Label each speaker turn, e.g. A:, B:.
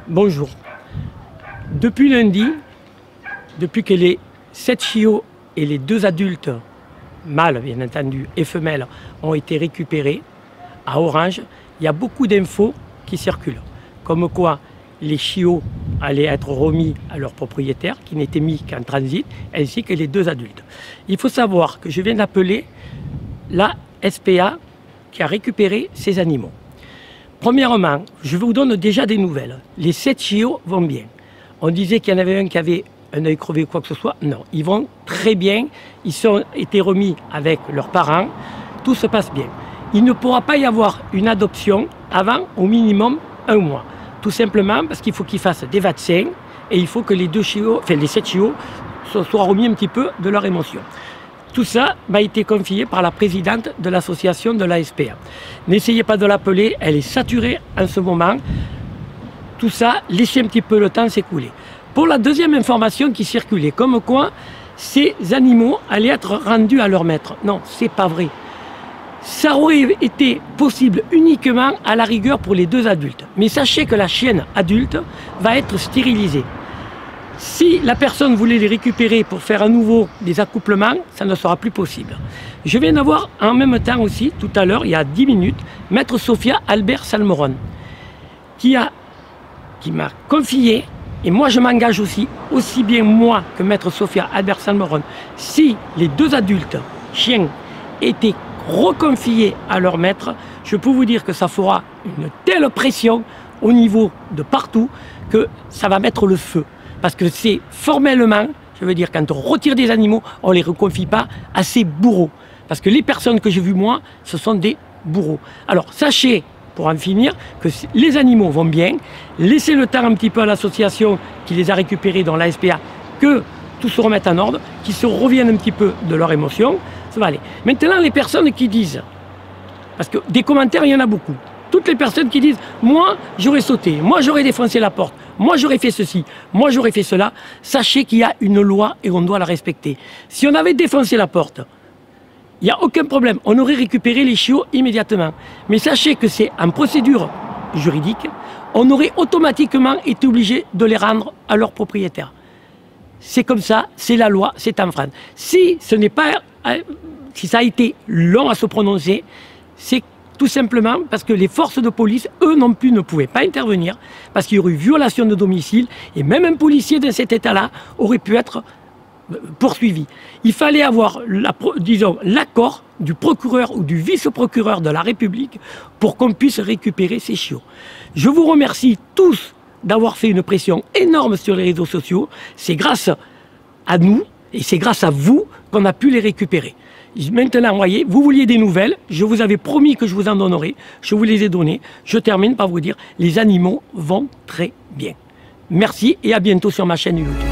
A: Bonjour. Depuis lundi, depuis que les 7 chiots et les 2 adultes, mâles bien entendu, et femelles, ont été récupérés à Orange, il y a beaucoup d'infos qui circulent. Comme quoi les chiots allaient être remis à leurs propriétaires, qui n'étaient mis qu'en transit, ainsi que les 2 adultes. Il faut savoir que je viens d'appeler la SPA qui a récupéré ces animaux. Premièrement, je vous donne déjà des nouvelles. Les 7 chiots vont bien. On disait qu'il y en avait un qui avait un œil crevé ou quoi que ce soit. Non, ils vont très bien. Ils ont été remis avec leurs parents. Tout se passe bien. Il ne pourra pas y avoir une adoption avant au minimum 1 mois. Tout simplement parce qu'il faut qu'ils fassent des vaccins et il faut que les 7 chiots soient remis un petit peu de leur émotion. Tout ça m'a été confié par la présidente de l'association de la SPA. N'essayez pas de l'appeler, elle est saturée en ce moment. Tout ça, laissez un petit peu le temps s'écouler. Pour la deuxième information qui circulait, comme quoi ces animaux allaient être rendus à leur maître. Non, c'est pas vrai. Ça aurait été possible uniquement à la rigueur pour les 2 adultes. Mais sachez que la chienne adulte va être stérilisée. Si la personne voulait les récupérer pour faire à nouveau des accouplements, ça ne sera plus possible. Je viens d'avoir en même temps aussi, tout à l'heure, il y a 10 minutes, Maître Sophia Albert Salmeron, qui m'a confié, et moi je m'engage aussi bien moi que Maître Sophia Albert Salmeron, si les 2 adultes chiens étaient reconfiés à leur maître, je peux vous dire que ça fera une telle pression au niveau de partout que ça va mettre le feu. Parce que c'est formellement, je veux dire, quand on retire des animaux, on ne les reconfie pas à ces bourreaux. Parce que les personnes que j'ai vues moi, ce sont des bourreaux. Alors sachez, pour en finir, que les animaux vont bien. Laissez le temps un petit peu à l'association qui les a récupérés dans la SPA, que tout se remette en ordre, qu'ils se reviennent un petit peu de leur émotion. Ça va aller. Maintenant, les personnes qui disent, parce que des commentaires, il y en a beaucoup. Toutes les personnes qui disent « moi, j'aurais sauté, moi, j'aurais défoncé la porte, moi, j'aurais fait ceci, moi, j'aurais fait cela », sachez qu'il y a une loi et on doit la respecter. Si on avait défoncé la porte, il n'y a aucun problème, on aurait récupéré les chiots immédiatement. Mais sachez que c'est en procédure juridique, on aurait automatiquement été obligé de les rendre à leurs propriétaires. C'est comme ça, c'est la loi, c'est en France. Si ça a été long à se prononcer, c'est tout simplement parce que les forces de police, eux non plus, ne pouvaient pas intervenir, parce qu'il y aurait eu violation de domicile, et même un policier dans cet état-là aurait pu être poursuivi. Il fallait avoir, l'accord du procureur ou du vice-procureur de la République pour qu'on puisse récupérer ces chiots. Je vous remercie tous d'avoir fait une pression énorme sur les réseaux sociaux. C'est grâce à nous, et c'est grâce à vous qu'on a pu les récupérer. Maintenant, voyez, vous vouliez des nouvelles, je vous avais promis que je vous en donnerais, je vous les ai données. Je termine par vous dire, les animaux vont très bien. Merci et à bientôt sur ma chaîne YouTube.